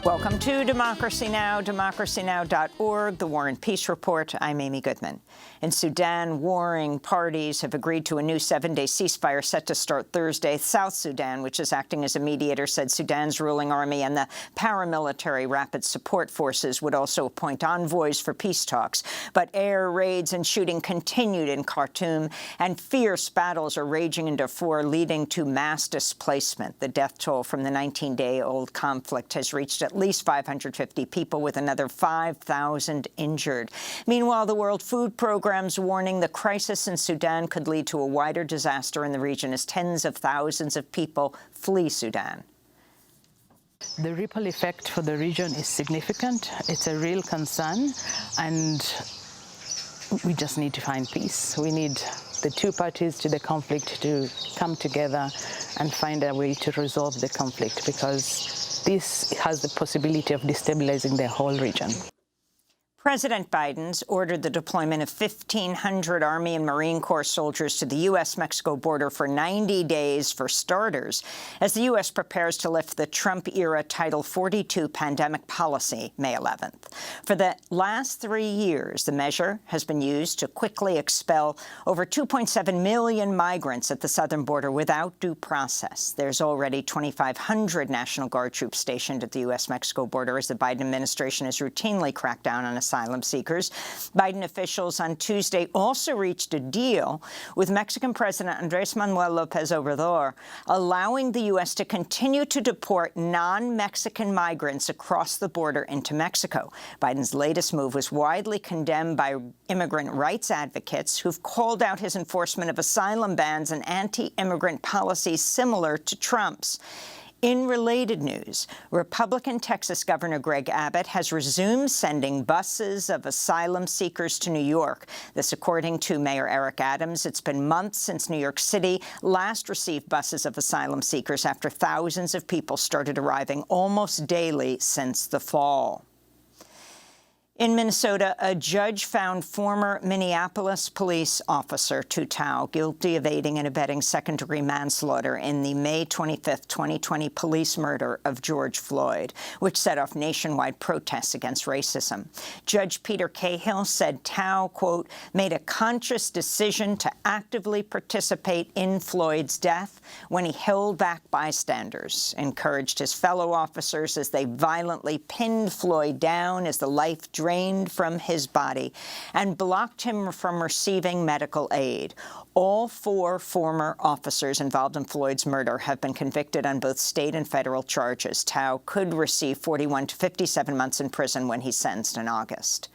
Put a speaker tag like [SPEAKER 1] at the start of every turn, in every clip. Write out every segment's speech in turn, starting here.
[SPEAKER 1] Welcome to Democracy Now!, democracynow.org, the War and Peace Report. I'm Amy Goodman. In Sudan, warring parties have agreed to a new 7-day ceasefire set to start Thursday. South Sudan, which is acting as a mediator, said Sudan's ruling army and the paramilitary Rapid Support Forces would also appoint envoys for peace talks. But air raids and shooting continued in Khartoum, and fierce battles are raging in Darfur, leading to mass displacement. The death toll from the 19-day-old conflict has reached at least 550 people, with another 5,000 injured. Meanwhile, the World Food Program's warning the crisis in Sudan could lead to a wider disaster in the region as tens of thousands of people flee Sudan.
[SPEAKER 2] The ripple effect for the region is significant. It's a real concern, and we just need to find peace. We need the two parties to the conflict to come together and find a way to resolve the conflict, because this has the possibility of destabilizing the whole region.
[SPEAKER 1] President Biden's ordered the deployment of 1,500 Army and Marine Corps soldiers to the U.S.-Mexico border for 90 days for starters, as the U.S. prepares to lift the Trump-era Title 42 pandemic policy May 11th. For the last 3 years, the measure has been used to quickly expel over 2.7 million migrants at the southern border without due process. There's already 2,500 National Guard troops stationed at the U.S.-Mexico border as the Biden administration has routinely cracked down on asylum seekers. Biden officials on Tuesday also reached a deal with Mexican President Andrés Manuel López Obrador, allowing the U.S. to continue to deport non-Mexican migrants across the border into Mexico. Biden's latest move was widely condemned by immigrant rights advocates who've called out his enforcement of asylum bans and anti-immigrant policies similar to Trump's. In related news, Republican Texas Governor Greg Abbott has resumed sending buses of asylum seekers to New York. This according to Mayor Eric Adams. It's been months since New York City last received buses of asylum seekers after thousands of people started arriving almost daily since the fall. In Minnesota, a judge found former Minneapolis police officer Tou Thao guilty of aiding and abetting second-degree manslaughter in the May 25, 2020 police murder of George Floyd, which set off nationwide protests against racism. Judge Peter Cahill said Thao, quote, made a conscious decision to actively participate in Floyd's death when he held back bystanders, encouraged his fellow officers as they violently pinned Floyd down as the life drained from his body, and blocked him from receiving medical aid. All 4 former officers involved in Floyd's murder have been convicted on both state and federal charges. Thao could receive 41 to 57 months in prison when he's sentenced in August.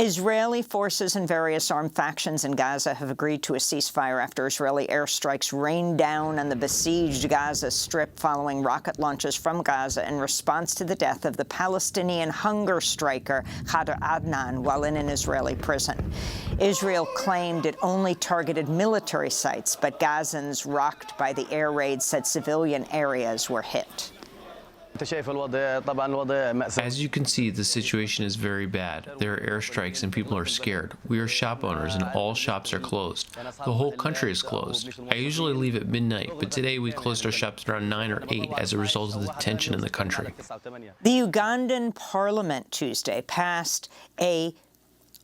[SPEAKER 1] Israeli forces and various armed factions in Gaza have agreed to a ceasefire after Israeli airstrikes rained down on the besieged Gaza Strip following rocket launches from Gaza in response to the death of the Palestinian hunger striker Khader Adnan while in an Israeli prison. Israel claimed it only targeted military sites, but Gazans rocked by the air raids said civilian areas were hit.
[SPEAKER 3] As you can see, the situation is very bad. There are airstrikes and people are scared. We are shop owners and all shops are closed. The whole country is closed. I usually leave at midnight, but today we closed our shops around 9 or 8 as a result of the tension in the country.
[SPEAKER 1] The Ugandan parliament Tuesday passed a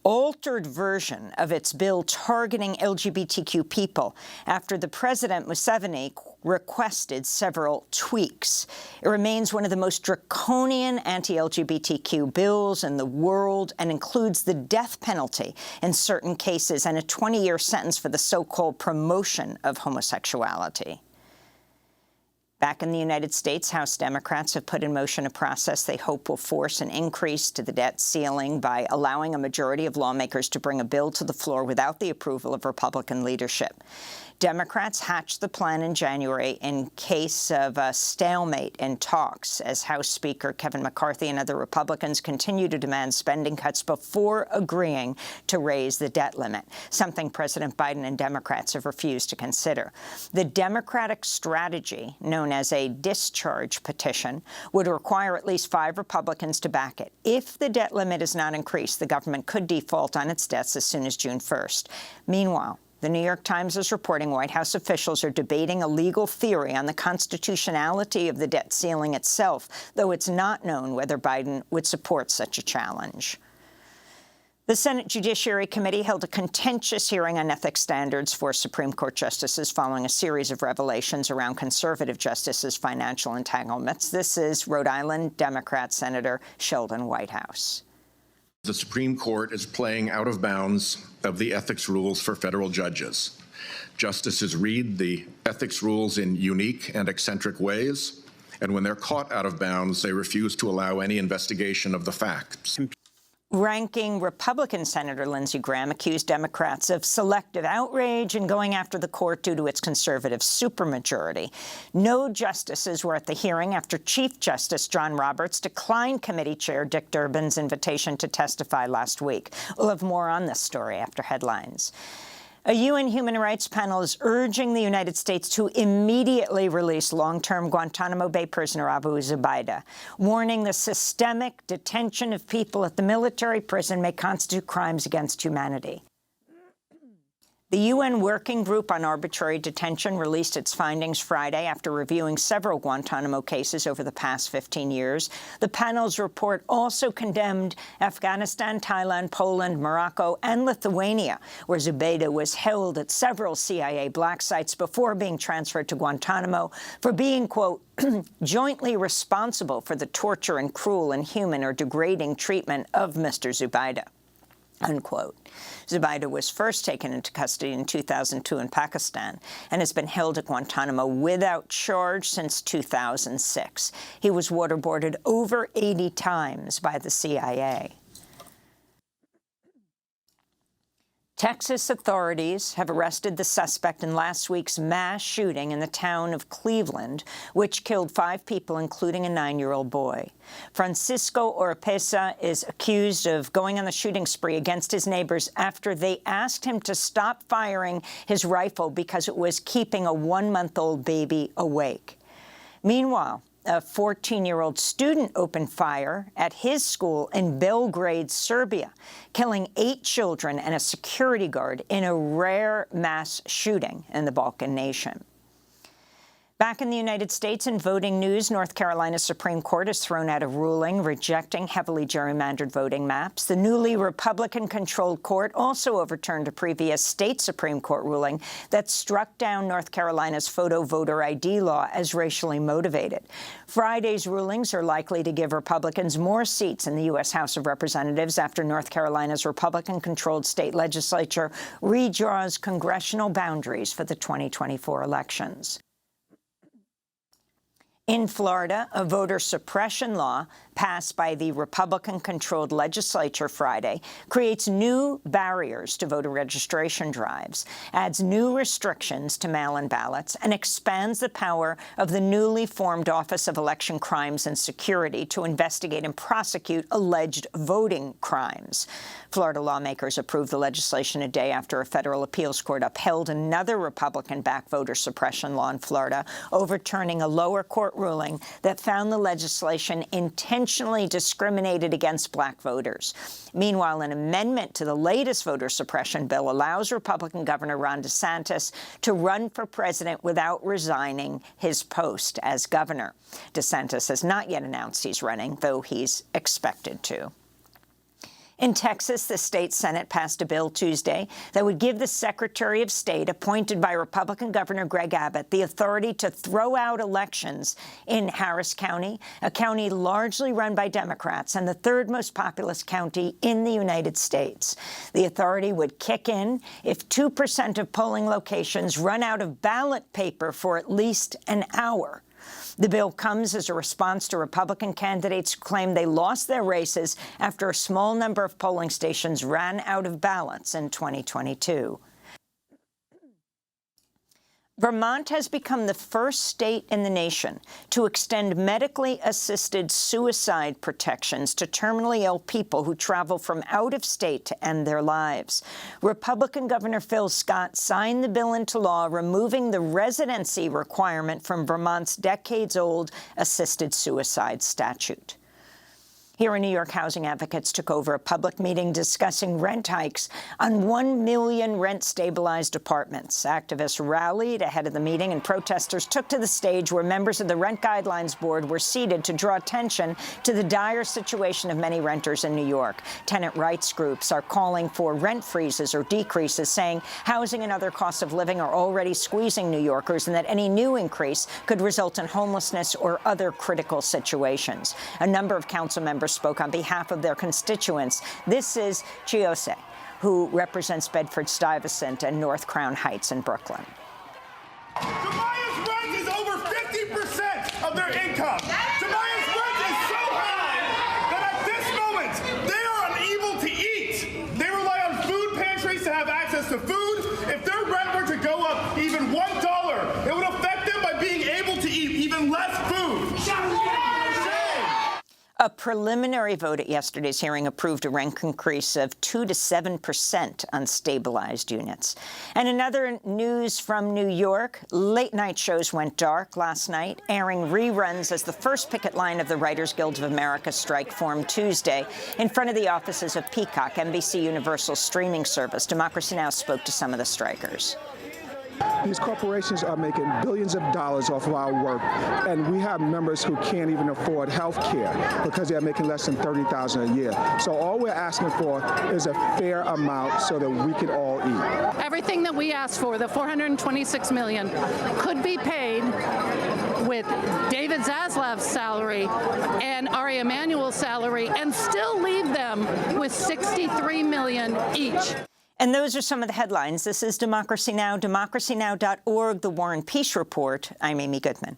[SPEAKER 1] altered version of its bill targeting LGBTQ people after the President Museveni requested several tweaks. It remains one of the most draconian anti-LGBTQ bills in the world and includes the death penalty in certain cases and a 20-year sentence for the so-called promotion of homosexuality. Back in the United States, House Democrats have put in motion a process they hope will force an increase to the debt ceiling by allowing a majority of lawmakers to bring a bill to the floor without the approval of Republican leadership. Democrats hatched the plan in January in case of a stalemate in talks as House Speaker Kevin McCarthy and other Republicans continue to demand spending cuts before agreeing to raise the debt limit, something President Biden and Democrats have refused to consider. The Democratic strategy, known as a discharge petition, would require at least 5 Republicans to back it. If the debt limit is not increased, the government could default on its debts as soon as June 1st. Meanwhile, The New York Times is reporting White House officials are debating a legal theory on the constitutionality of the debt ceiling itself, though it's not known whether Biden would support such a challenge. The Senate Judiciary Committee held a contentious hearing on ethics standards for Supreme Court justices following a series of revelations around conservative justices' financial entanglements. This is Rhode Island Democrat Senator Sheldon Whitehouse.
[SPEAKER 4] The Supreme Court is playing out of bounds of the ethics rules for federal judges. Justices read the ethics rules in unique and eccentric ways, and when they're caught out of bounds, they refuse to allow any investigation of the facts.
[SPEAKER 1] Ranking Republican Senator Lindsey Graham accused Democrats of selective outrage and going after the court due to its conservative supermajority. No justices were at the hearing after Chief Justice John Roberts declined Committee Chair Dick Durbin's invitation to testify last week. We'll have more on this story after headlines. A UN human rights panel is urging the United States to immediately release long-term Guantanamo Bay prisoner Abu Zubaydah, warning the systemic detention of people at the military prison may constitute crimes against humanity. The UN Working Group on Arbitrary Detention released its findings Friday after reviewing several Guantanamo cases over the past 15 years. The panel's report also condemned Afghanistan, Thailand, Poland, Morocco, and Lithuania, where Zubaydah was held at several CIA black sites before being transferred to Guantanamo for being, quote, jointly responsible for the torture and cruel, inhuman, or degrading treatment of Mr. Zubaydah, unquote. Zubaydah was first taken into custody in 2002 in Pakistan and has been held at Guantanamo without charge since 2006. He was waterboarded over 80 times by the CIA. Texas authorities have arrested the suspect in last week's mass shooting in the town of Cleveland, which killed 5 people, including a 9-year-old boy. Francisco Oropesa is accused of going on the shooting spree against his neighbors after they asked him to stop firing his rifle because it was keeping a 1-month-old baby awake. Meanwhile, a 14-year-old student opened fire at his school in Belgrade, Serbia, killing 8 children and a security guard in a rare mass shooting in the Balkan nation. Back in the United States, in voting news, North Carolina's Supreme Court has thrown out a ruling rejecting heavily gerrymandered voting maps. The newly Republican-controlled court also overturned a previous state Supreme Court ruling that struck down North Carolina's photo voter ID law as racially motivated. Friday's rulings are likely to give Republicans more seats in the U.S. House of Representatives after North Carolina's Republican-controlled state legislature redraws congressional boundaries for the 2024 elections. In Florida, a voter suppression law passed by the Republican-controlled legislature Friday creates new barriers to voter registration drives, adds new restrictions to mail-in ballots, and expands the power of the newly formed Office of Election Crimes and Security to investigate and prosecute alleged voting crimes. Florida lawmakers approved the legislation a day after a federal appeals court upheld another Republican-backed voter suppression law in Florida, overturning a lower court ruling that found the legislation intentionally discriminated against black voters. Meanwhile, an amendment to the latest voter suppression bill allows Republican Governor Ron DeSantis to run for president without resigning his post as governor. DeSantis has not yet announced he's running, though he's expected to. In Texas, the state Senate passed a bill Tuesday that would give the Secretary of State, appointed by Republican Governor Greg Abbott, the authority to throw out elections in Harris County, a county largely run by Democrats and the 3rd most populous county in the United States. The authority would kick in if 2% of polling locations run out of ballot paper for at least an hour. The bill comes as a response to Republican candidates who claim they lost their races after a small number of polling stations ran out of ballots in 2022. Vermont has become the first state in the nation to extend medically assisted suicide protections to terminally ill people who travel from out of state to end their lives. Republican Governor Phil Scott signed the bill into law, removing the residency requirement from Vermont's decades-old assisted suicide statute. Here in New York, housing advocates took over a public meeting discussing rent hikes on 1 million rent-stabilized apartments. Activists rallied ahead of the meeting, and protesters took to the stage where members of the Rent Guidelines Board were seated to draw attention to the dire situation of many renters in New York. Tenant rights groups are calling for rent freezes or decreases, saying housing and other costs of living are already squeezing New Yorkers and that any new increase could result in homelessness or other critical situations. A number of council members spoke on behalf of their constituents. This is Chiose, who represents Bedford-Stuyvesant and North Crown Heights in Brooklyn.
[SPEAKER 5] Jemiah's rent is over 50% of their income. Jemiah's rent is so high that at this moment, they are unable to eat. They rely on food pantries to have access to food. If their rent were to go up even $1, it would affect them by being able to eat even less food.
[SPEAKER 1] A preliminary vote at yesterday's hearing approved a rent increase of 2 to 7% on stabilized units. And another news from New York, late-night shows went dark last night, airing reruns as the first picket line of the Writers Guild of America strike formed Tuesday in front of the offices of Peacock, NBC Universal's streaming service. Democracy Now! Spoke to some of the strikers.
[SPEAKER 6] These corporations are making billions of dollars off of our work, and we have members who can't even afford health care because they're making less than $30,000 a year. So all we're asking for is a fair amount so that we can all eat.
[SPEAKER 7] Everything that we asked for, the $426 million, could be paid with David Zaslav's salary and Ari Emanuel's salary and still leave them with $63 million each.
[SPEAKER 1] And those are some of the headlines. This is Democracy Now!, democracynow.org, The War and Peace Report. I'm Amy Goodman.